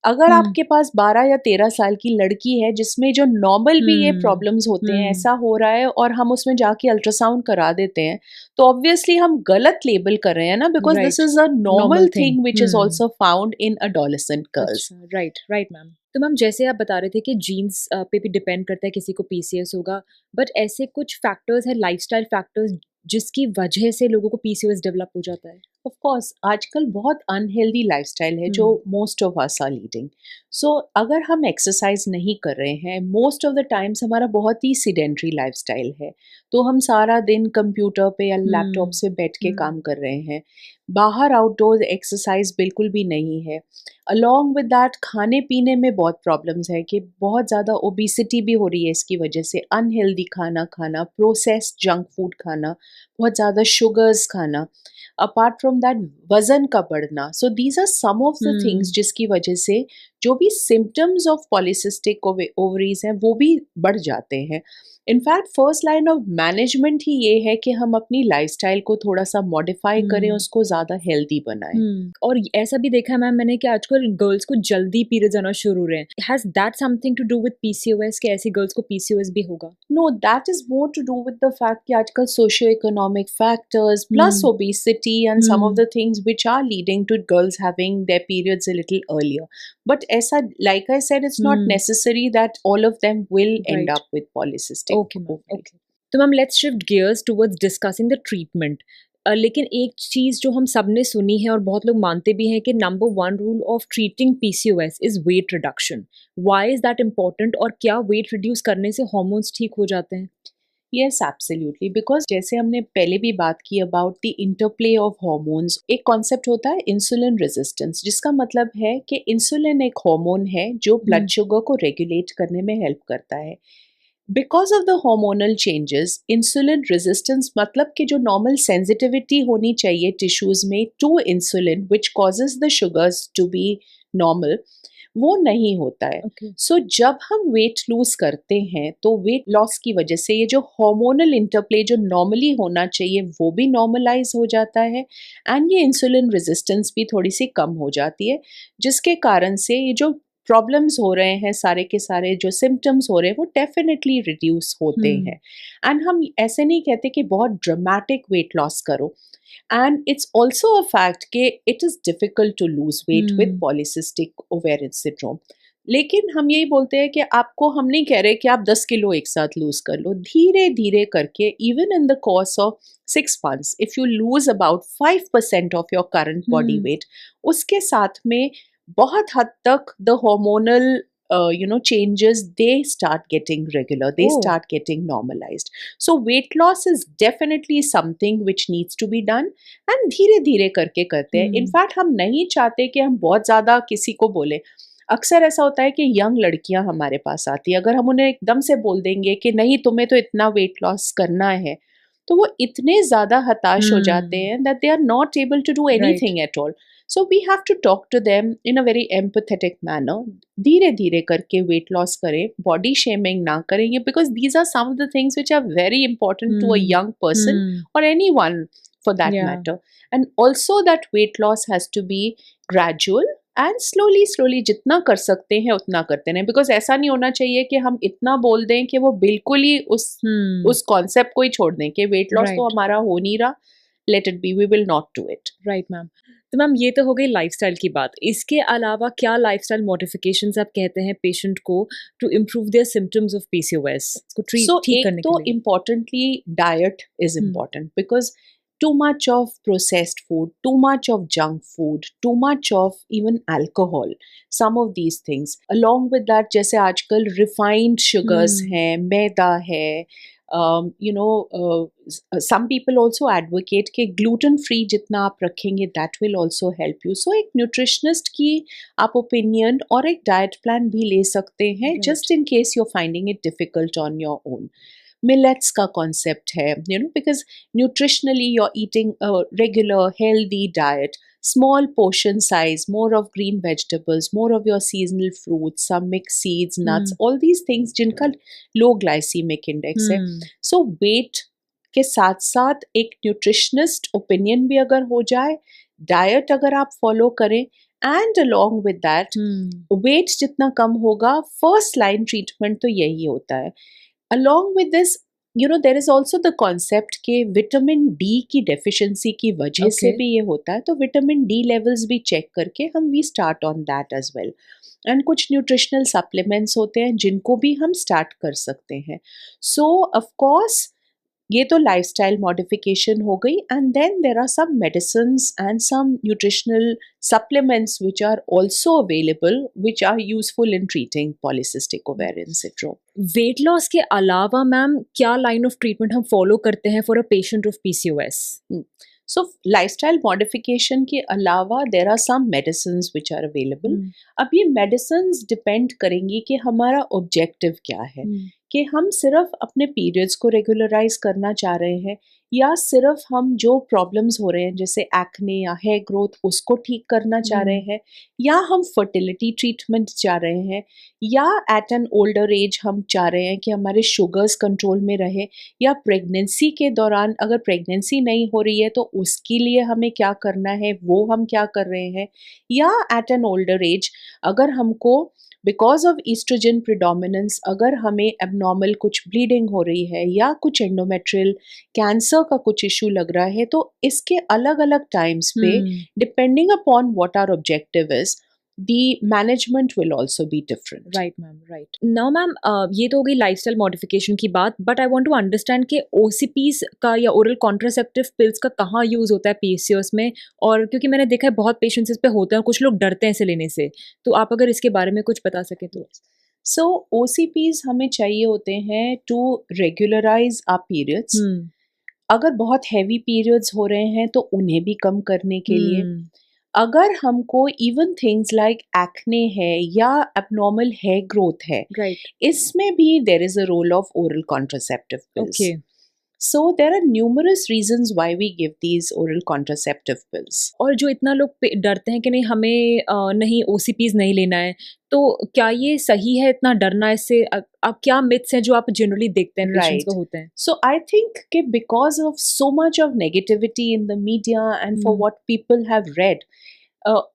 अगर आपके पास 12 या 13 साल की लड़की है जिसमें जो नॉर्मल भी ये हम्म, प्रॉब्लम्स होते हैं, हम्म, ऐसा हो रहा है और हम उसमें जाके अल्ट्रासाउंड करा देते हैं, तो ऑब्वियसली हम गलत लेबल कर रहे हैं ना, because this right, is a normal normal thing, thing which is also found in adolescent girls. अच्छा, राइट, राइट मैम। तो मैम जैसे आप बता रहे थे कि जीन्स पे भी डिपेंड करता है किसी को पीसीओएस होगा, बट ऐसे कुछ फैक्टर्स हैं, लाइफस्टाइल फैक्टर्स, जिसकी वजह से लोगों को पीसीओएस डेवलप हो जाता है? ऑफ कोर्स आजकल बहुत अनहेल्दी लाइफस्टाइल है जो most of us are leading. So अगर हम एक्सरसाइज नहीं कर रहे हैं, मोस्ट ऑफ द टाइम्स हमारा बहुत ही सीडेंट्री लाइफस्टाइल है, तो हम सारा दिन कंप्यूटर पे या लैपटॉप से बैठ के काम कर रहे हैं, बाहर आउटडोर एक्सरसाइज बिल्कुल भी नहीं है. अलॉन्ग विद दैट खाने पीने में बहुत प्रॉब्लम्स है कि बहुत ज़्यादा ओबिसिटी भी हो रही है इसकी वजह से. अनहेल्दी खाना खाना, प्रोसेस्ड जंक फूड खाना, बहुत ज़्यादा शुगर्स खाना, अपार्ट फ्रॉम दैट वजन का बढ़ना. So these are some of the things जिसकी वजह से जो भी सिम्टम्स ऑफ पॉलिसिस्टिक ओवरीज हैं वो भी बढ़ जाते हैं. In fact first line of management ही ये है कि हम अपनी लाइफस्टाइल को थोड़ा सा मॉडिफाई करें, उसको ज़्यादा हेल्दी बनाएं. और ऐसा भी देखा है मैम मैंने कि आजकल गर्ल्स को जल्दी पीरियड्स आना शुरू हो रहे हैं. Has that something to do with PCOS, कि ऐसी गर्ल्स को पीसीओएस भी होगा? No, that is more to do with the fact कि आजकल socio-economic factors plus obesity and some of the things which are leading to girls having their periods a little earlier. But ऐसा, like I said, it's not necessary that all of them will end Right. up with polycystic okay ma'am, ovaries. Okay. तो ma'am let's shift gears towards discussing the treatment. लेकिन एक चीज़ जो हम सब ने सुनी है और बहुत लोग मानते भी हैं कि number one rule of treating PCOS is weight reduction. Why is that important, और क्या वेट रिड्यूस करने से हॉर्मोन्स ठीक हो जाते हैं? यस एब्सोल्युटली, बिकॉज जैसे हमने पहले भी बात की about the interplay of hormones, एक कॉन्सेप्ट होता है इंसुलिन रेजिस्टेंस, जिसका मतलब है कि इंसुलिन एक हार्मोन है जो ब्लड शुगर को रेगुलेट करने में हेल्प करता है. Because of the hormonal changes, insulin resistance मतलब कि जो नॉर्मल सेंसिटिविटी होनी चाहिए टिश्यूज में to insulin which causes the sugars to be normal, वो नहीं होता है. Okay. सो जब हम वेट लूज करते हैं तो वेट लॉस की वजह से ये जो हार्मोनल इंटरप्ले जो नॉर्मली होना चाहिए वो भी नॉर्मलाइज हो जाता है, एंड ये इंसुलिन रेजिस्टेंस भी थोड़ी सी कम हो जाती है, जिसके कारण से ये जो प्रॉब्लम्स हो रहे हैं, सारे के सारे जो सिम्टम्स हो रहे हैं, वो डेफिनेटली रिड्यूस होते हैं. एंड हम ऐसे नहीं कहते कि बहुत ड्रामेटिक वेट लॉस करो. And it's also a fact कि it is difficult to lose weight with polycystic ovarian syndrome. लेकिन हम यही बोलते हैं कि आपको, हम नहीं कह रहे कि आप 10 किलो एक साथ लूज कर लो. धीरे धीरे करके, even in the course of 6 months, if you lose about 5% of your current body weight, उसके साथ में बहुत हद तक the hormonal changes, they start getting regular, they start getting normalized. So weight loss is definitely something which needs to be done, and धीरे धीरे करके करते हैं. इनफैक्ट हम नहीं चाहते कि हम बहुत ज़्यादा किसी को बोले. अक्सर ऐसा होता है कि यंग लड़कियां हमारे पास आती है, अगर हम उन्हें एकदम से बोल देंगे कि नहीं तुम्हें तो इतना वेट लॉस करना है, तो वो इतने ज़्यादा हताश हो जाते हैं that they are not able to do anything at all. So we have to talk to them in a very empathetic manner. धीरे धीरे करके weight loss करें, body shaming ना करेंगे, because these are some of the things which are very important to a young person or anyone for that matter. And also that weight loss has to be gradual and slowly जितना कर सकते हैं उतना करते रहें, because ऐसा नहीं होना चाहिए कि हम इतना बोल दें कि वो बिल्कुल ही उस कॉन्सेप्ट को ही छोड़ दें कि वेट लॉस तो हमारा हो नहीं रहा, let it be, we will not do it. Right ma'am. तो मैम ये तो हो गई लाइफस्टाइल की बात। इसके अलावा क्या लाइफस्टाइल मॉडिफिकेशंस आप कहते हैं पेशेंट को to improve their symptoms of PCOS को ठीक करने के तो लिए? Importantly diet is important, because too much of processed food, too much of junk food, too much of even alcohol, some of these things. Along with that, जैसे आजकल refined sugars हैं, मैदा है, some people also advocate कि gluten free जितना आप रखेंगे that will also help you. So एक nutritionist की आप opinion और एक diet plan भी ले सकते हैं, just in case you're finding it difficult on your own. Millets का concept है, because nutritionally you're eating a regular healthy diet, small portion size, more of green vegetables, more of your seasonal fruits, some mixed seeds, nuts, all these things जिनका low glycemic index है. So weight के साथ साथ एक nutritionist opinion भी अगर हो जाए, diet अगर आप follow करें, and along with that weight जितना कम होगा, फर्स्ट लाइन ट्रीटमेंट तो यही होता है. Along with this, there is also the concept के विटामिन डी की डेफिशिएंसी की वजह से भी ये होता है, तो विटामिन डी लेवल्स भी चेक करके हम we start on that as well. And कुछ न्यूट्रिशनल सप्लीमेंट्स होते हैं जिनको भी हम स्टार्ट कर सकते हैं. सो ऑफ कोर्स ये तो लाइफस्टाइल मॉडिफिकेशन हो गई, and then there are some medicines and some nutritional supplements which are also available which are useful in treating polycystic ovarian syndrome. Weight loss के अलावा मैम क्या लाइन ऑफ ट्रीटमेंट हम follow करते हैं for a patient of PCOS? So lifestyle modification के अलावा there are some medicines which are available. अब ये मेडिसिन्स डिपेंड करेंगी कि हमारा ऑब्जेक्टिव क्या है, कि हम सिर्फ अपने पीरियड्स को रेगुलराइज करना चाह रहे हैं, या सिर्फ हम जो प्रॉब्लम्स हो रहे हैं जैसे एक्ने या हेयर ग्रोथ उसको ठीक करना चाह रहे हैं, या हम फर्टिलिटी ट्रीटमेंट चाह रहे हैं, या एट एन ओल्डर एज हम चाह रहे हैं कि हमारे शुगर्स कंट्रोल में रहे, या प्रेगनेंसी के दौरान अगर प्रेगनेंसी नहीं हो रही है तो उसके लिए हमें क्या करना है वो हम क्या कर रहे हैं, या एट एन ओल्डर एज अगर हमको बिकॉज ऑफ ईस्ट्रोजन प्रिडोमिनेंस अगर हमें एबनॉर्मल कुछ ब्लीडिंग हो रही है या कुछ एंडोमेट्रियल कैंसर का कुछ इशू लग रहा है, तो इसके अलग अलग टाइम्स पे depending upon what our objective is the management will also be different. Right, ma'am. Right. Now, ma'am, ये तो हो गई लाइफस्टाइल मॉडिफिकेशन की बात, but I want to understand कि ओसीपीज का या ओरल कॉन्ट्रासेप्टिव पिल्स का कहाँ यूज होता है पीसीओएस में, और क्योंकि मैंने देखा है बहुत पेशेंट्स इस पे होते हैं, कुछ लोग डरते हैं इसे लेने से, तो आप अगर इसके बारे में कुछ बता सके तो. So OCPs हमें चाहिए होते हैं to regularize our periods. अगर बहुत हैवी पीरियड्स हो रहे हैं तो उन्हें भी कम करने के लिए, अगर हमको इवन थिंग्स लाइक एक्ने है या एबनॉर्मल हेयर ग्रोथ है, इसमें भी there is a role of oral contraceptive pills. So there are numerous reasons why we give these oral contraceptive pills. और जो इतना लोग डरते हैं कि नहीं हमें नहीं OCPs नहीं लेना है, तो क्या ये सही है इतना डरना इससे? अब क्या मिथ्स हैं जो आप जनरली देखते हैं पेशेंट्स को होते हैं? So I think कि because of so much of negativity in the media and for what people have read,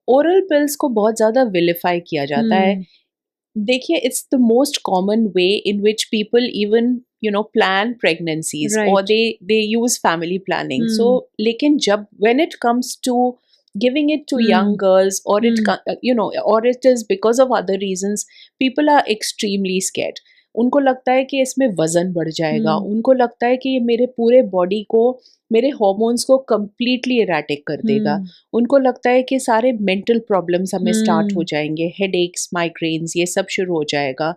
oral pills को बहुत ज़्यादा vilify किया जाता है. देखिए, it's the most common way in which people even plan pregnancies, or they use family planning. So लेकिन जब when it comes to giving it to young girls, or or it is because of other reasons, people are extremely scared. उनको लगता है कि इसमें वजन बढ़ जाएगा, उनको लगता है कि ये मेरे पूरे बॉडी को, मेरे हार्मोन्स को completely erratic कर देगा, उनको लगता है कि सारे मेंटल प्रॉब्लम्स हमें स्टार्ट हो जाएंगे, हेडेक्स, माइग्रेन्स, ये सब शुरू हो जाएगा.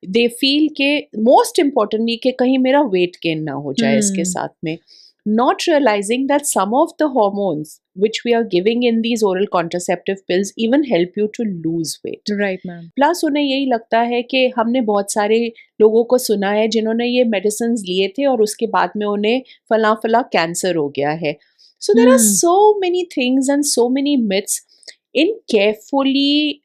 दे फील के मोस्ट इम्पॉर्टेंटली कि कहीं मेरा वेट गेन ना हो जाए इसके साथ में, not realizing that some of the hormones which we are giving in these oral contraceptive pills even help you to lose weight. Right, ma'am. Plus उन्हें यही लगता है कि हमने बहुत सारे लोगों को सुना है जिन्होंने ये मेडिसिन लिए थे और उसके बाद में उन्हें फला फला कैंसर हो गया है. So there are so many things and so many myths in carefully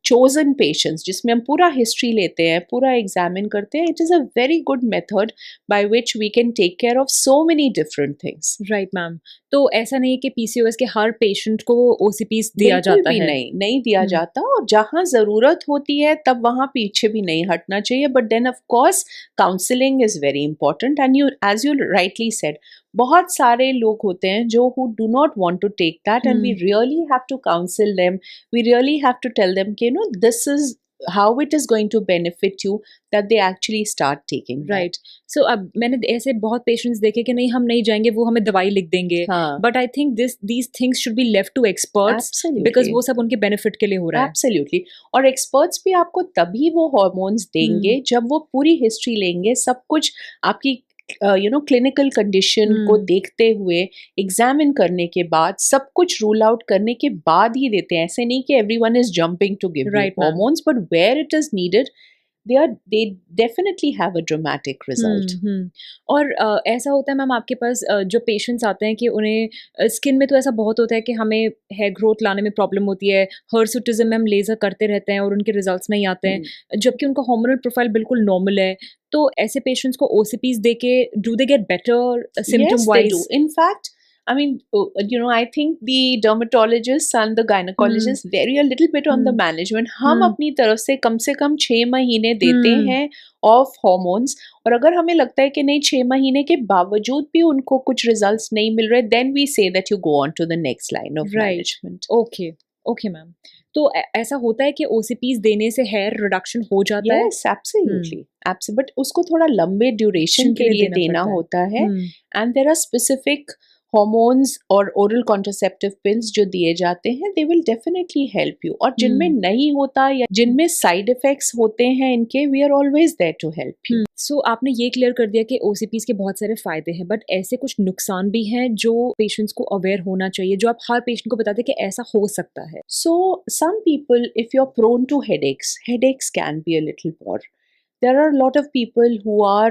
chosen patients जिसमें हम पूरा हिस्ट्री लेते हैं, पूरा एग्जामिन करते हैं. It is a very good method by which we can take care of so many different things. Right ma'am. तो ऐसा नहीं है कि पीसीओएस के हर पेशेंट को ओसीपीज दिया जाता है? नहीं दिया जाता, और जहाँ ज़रूरत होती है तब वहाँ पीछे भी नहीं हटना चाहिए. But then of course counselling is very important, and you as you rightly said, बहुत सारे लोग होते हैं जो who do not want to take that, and we really have to counsel them. We really have to tell them कि this is how it is going to benefit you, that they actually start taking that. Right. So अब मैंने ऐसे बहुत patients देखे कि नहीं हम नहीं जाएंगे, वो हमें दवाई लिख देंगे. But I think these things should be left to experts. Absolutely. Because वो सब उनके बेनिफिट के लिए हो रहा है. Absolutely. और experts भी आपको तभी वो हार्मोन्स देंगे जब वो पूरी हिस्ट्री लेंगे, सब कुछ आपकी क्लिनिकल कंडीशन को देखते हुए, एग्जामिन करने के बाद, सब कुछ रूल आउट करने के बाद ही देते हैं. ऐसे नहीं कि everyone is jumping to give hormones, but where it is needed they definitely have a dramatic result. और ऐसा होता है मैम आपके पास जो पेशेंट्स आते हैं कि उन्हें स्किन में तो ऐसा बहुत होता है कि हमें हेयर ग्रोथ लाने में प्रॉब्लम होती है, हर्सुटिज्म में हम लेजर करते रहते हैं और उनके रिजल्ट्स नहीं आते हैं, जबकि उनका हार्मोनल प्रोफाइल बिल्कुल नॉर्मल है. तो ऐसे पेशेंट्स को ओसीपीज देके do they get better symptom wise? In fact, I mean, I think the dermatologists and the gynecologists vary a little bit on the management. हम अपनी तरफ से कम 6 महीने देते हैं ऑफ हॉर्मोन्स, और अगर हमें लगता है कि नहीं 6 महीने के बावजूद भी उनको कुछ रिजल्ट्स नहीं मिल रहे, then we say that you go on to the next line of management. Okay okay ma'am, तो ऐसा होता है कि ओसीपीज देने से हेयर रिडक्शन हो जाता है? यस, एब्सोल्युटली, बट उसको थोड़ा लंबे ड्यूरेशन के लिए देना होता है. And there are specific hormones और ओरल कॉन्ट्रासेप्टिव पिल्स जो दिए जाते हैं, they will definitely help you. और जिनमें नहीं होता या जिनमें साइड इफेक्ट्स होते हैं इनके, we are always there to help you. So आपने ये क्लियर कर दिया कि ओसीपीज के बहुत सारे फायदे हैं, बट ऐसे कुछ नुकसान भी हैं जो पेशेंट्स को अवेयर होना चाहिए, जो आप हर पेशेंट को बताते हैं कि ऐसा हो सकता है? So some people, if you're prone to headaches can be a little more. There are a lot of people who are,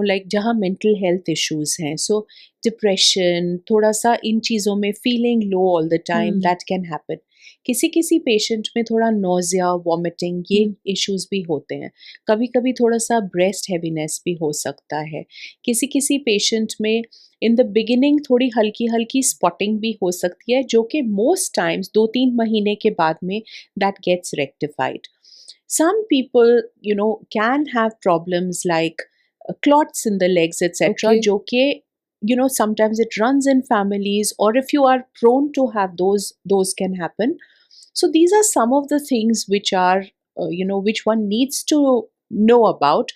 like जहाँ mental health issues हैं. So depression, थोड़ा सा इन चीज़ों में feeling low all the time, that can happen. किसी patient में थोड़ा nausea, vomiting, ये issues भी होते हैं. कभी कभी थोड़ा सा breast heaviness भी हो सकता है. किसी पेशेंट में इन द बिगिनिंग थोड़ी हल्की हल्की स्पॉटिंग भी हो सकती है, जो कि मोस्ट टाइम्स 2-3 महीने के बाद में that gets rectified. Some people can have problems like clots in the legs, etc. Okay. जो कि sometimes it runs in families, or if you are prone to have those can happen. So these are some of the things which are which one needs to know about.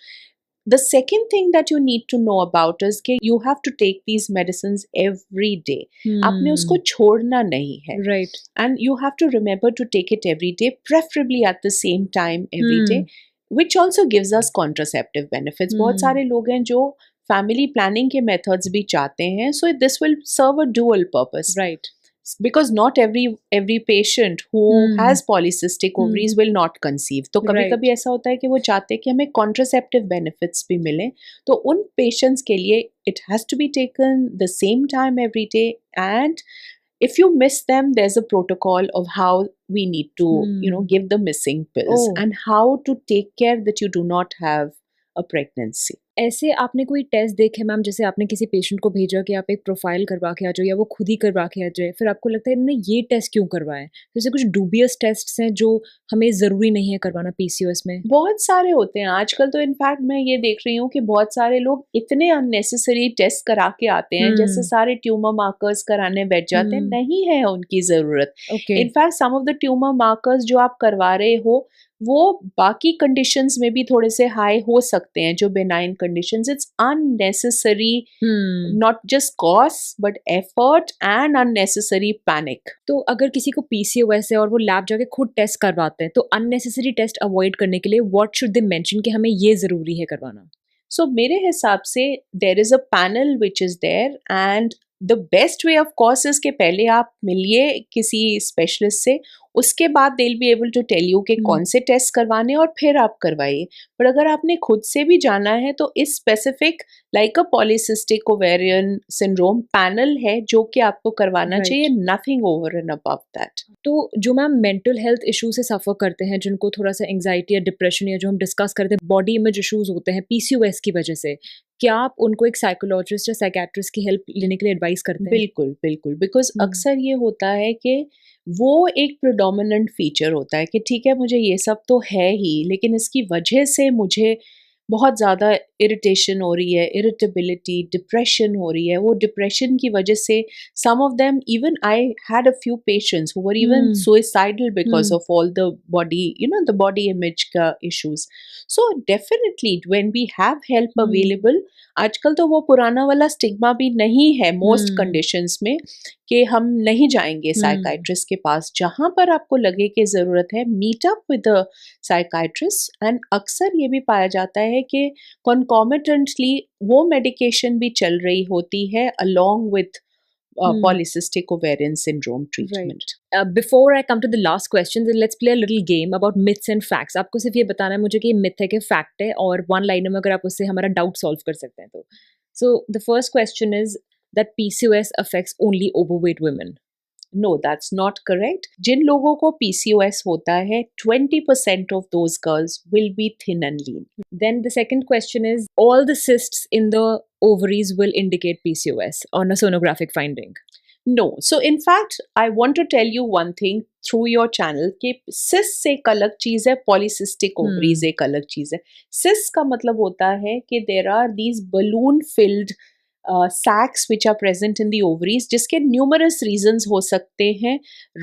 The second thing that you need to know about is कि you have to take these medicines every day. आपने उसको छोड़ना नहीं है. Right. And you have to remember to take it every day, preferably at the same time every day, which also gives us contraceptive benefits. बहुत सारे लोग हैं जो family planning के methods भी चाहते हैं. So this will serve a dual purpose. Right. Because not every patient who has polycystic ovaries will not conceive. तो कभी कभी ऐसा होता है कि वो चाहते हैं कि हमें contraceptive benefits भी मिलें. तो उन patients के लिए it has to be taken the same time every day, and if you miss them, there's a protocol of how we need to give the missing pills and how to take care that you do not have a pregnancy. ऐसे आपने कोई test देखे ma'am, जैसे आपने किसी patient को भेजा कि आप एक प्रोफाइल करवा के आ जाओ या वो खुद ही करवा के आ जाए, फिर आपको लगता है इन्होंने ये टेस्ट क्यों करवाए? जैसे कुछ डूबियस टेस्ट्स हैं जो हमें ज़रूरी नहीं है करवाना पीसीओएस में? बहुत सारे होते हैं आजकल. तो इनफैक्ट मैं ये देख रही हूँ कि बहुत सारे लोग इतने अननेसेसरी टेस्ट करा के आते हैं, जैसे सारे ट्यूमर मार्कर्स कराने बैठ जाते हैं. नहीं है उनकी ज़रूरत. In fact some of the tumour markers जो आप करवा रहे हो वो बाकी कंडीशंस में भी थोड़े से हाई हो सकते हैं, जो benign conditions. It's unnecessary, not just cost but effort and unnecessary panic. तो अगर किसी को पीसीओएस है और वो लैब जाके खुद टेस्ट करवाते हैं, तो अननेसेसरी टेस्ट अवॉइड करने के लिए व्हाट शुड दे मेंशन कि हमें ये ज़रूरी है करवाना? सो मेरे हिसाब से there is a panel which is there, and the best way of course is के पहले आप मिलिए किसी स्पेशलिस्ट से, उसके बाद they will be able to tell you कि कौन से टेस्ट करवाने और फिर आप करवाइए. पर अगर आपने खुद से भी जाना है तो इस स्पेसिफिक लाइक अ पॉलीसिस्टिक ओवेरियन सिंड्रोम पैनल है जो कि आपको करवाना चाहिए, nothing over and above that. तो जो मैम मेंटल हेल्थ इशू से सफ़र करते हैं, जिनको थोड़ा सा एंग्जाइटी या डिप्रेशन या जो हम डिस्कस करते हैं बॉडी इमेज इशूज़ होते हैं पीसीओएस की वजह से, क्या आप उनको एक साइकोलॉजिस्ट या साइकेट्रिस्ट की हेल्प लेने के लिए एडवाइस करते हैं? बिल्कुल बिल्कुल, बिकॉज अक्सर ये होता है कि वो एक प्रिडोमिनेंट फीचर होता है कि ठीक है मुझे ये सब तो है ही, लेकिन इसकी वजह से मुझे बहुत ज़्यादा इरिटेशन हो रही है, इरिटेबिलिटी, डिप्रेशन हो रही है. वो डिप्रेशन की वजह से some of them, even I had a few patients who were even suicidal because of all the body the body image का issues. So definitely when we have help available, आजकल तो वो पुराना वाला स्टिग्मा भी नहीं है मोस्ट कंडीशंस में कि हम नहीं जाएंगे साइकाइट्रिस्ट के पास. जहाँ पर आपको लगे कि ज़रूरत है, meet up with a psychiatrist. And अक्सर ये भी पाया जाता है कि कॉन्कॉमिटेंटली वो मेडिकेशन भी चल रही होती है along with polycystic ovarian syndrome treatment. Before I come to the last question, then let's play a little game about myths and facts. आपको सिर्फ ये बताना है मुझे कि ये myth है कि fact है, और one line में अगर आप उससे हमारा doubt solve कर सकते हैं तो. So the first question is that PCOS affects only overweight women. No, that's not correct. जिन लोगों को PCOS होता है, 20% of those girls will be thin and lean. Then the second question is, all the cysts in the ovaries will indicate PCOS on a sonographic finding? No. So in fact, I want to tell you one thing through your channel कि cyst एक अलग चीज है, polycystic ovaries एक अलग चीज है. Cyst का मतलब होता है कि there are these balloon filled sacs which are present in the ovaries, जिसके numerous reasons हो सकते हैं,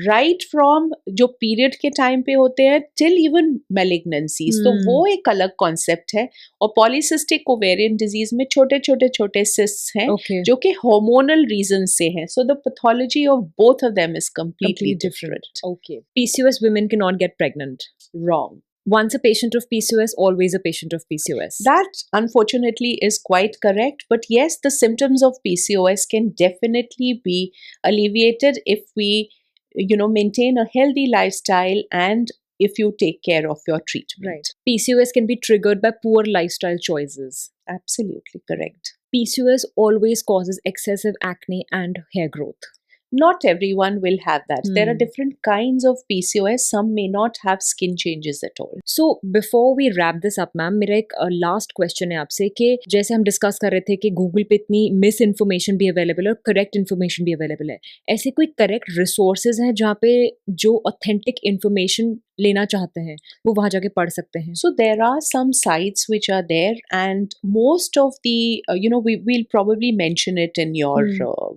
right from जो period के time पे होते हैं till even malignancies. तो वो एक अलग concept है. और polycystic ovarian disease में छोटे छोटे छोटे cysts हैं जो कि hormonal reasons से हैं. So the pathology of both of them is completely different. Okay. PCOS women cannot get pregnant. Wrong. Once a patient of PCOS, always a patient of PCOS. That unfortunately is quite correct. But yes, the symptoms of PCOS can definitely be alleviated if we, maintain a healthy lifestyle and if you take care of your treatment. Right. PCOS can be triggered by poor lifestyle choices. Absolutely correct. PCOS always causes excessive acne and hair growth. Not everyone will have that. There are different kinds of PCOS. Some may not have skin changes at all. So before we wrap this up, ma'am, मेरा एक last question है आपसे कि जैसे हम discuss कर रहे थे कि गूगल पे इतनी मिस इन्फॉर्मेशन भी अवेलेबल है और करेक्ट इन्फॉर्मेशन भी अवेलेबल है, ऐसे कोई करेक्ट रिसोर्सेज हैं जहाँ पे जो ऑथेंटिक इन्फॉर्मेशन लेना चाहते हैं वो वहाँ जाके पढ़ सकते हैं? So there are some sites which are there, and most of the we'll probably mention it in your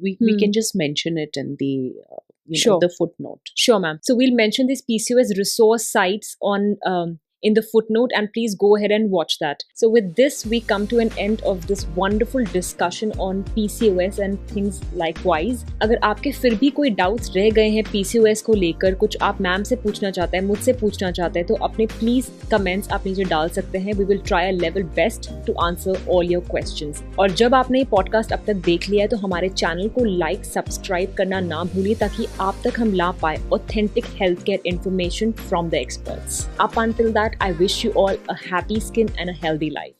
we can just mention it in the Sure. the footnote. Sure, ma'am. So we'll mention these PCOS resource sites on in the footnote, and please go ahead and watch that. So with this, we come to an end of this wonderful discussion on PCOS and things likewise. अगर आपके फिर भी कोई doubts रह गए हैं PCOS को लेकर, कुछ आप मैम से पूछना चाहते हैं, मुझसे पूछना चाहते हैं, तो अपने प्लीज कमेंट्स आप नीचे डाल सकते हैं. We will try our level best to answer all your questions. और जब आपने ये पॉडकास्ट अब तक देख लिया है तो हमारे चैनल को लाइक सब्सक्राइब करना ना भूलिए ताकि आप तक हम ला पाए authentic healthcare information from the experts. Up until that, I wish you all a happy skin and a healthy life.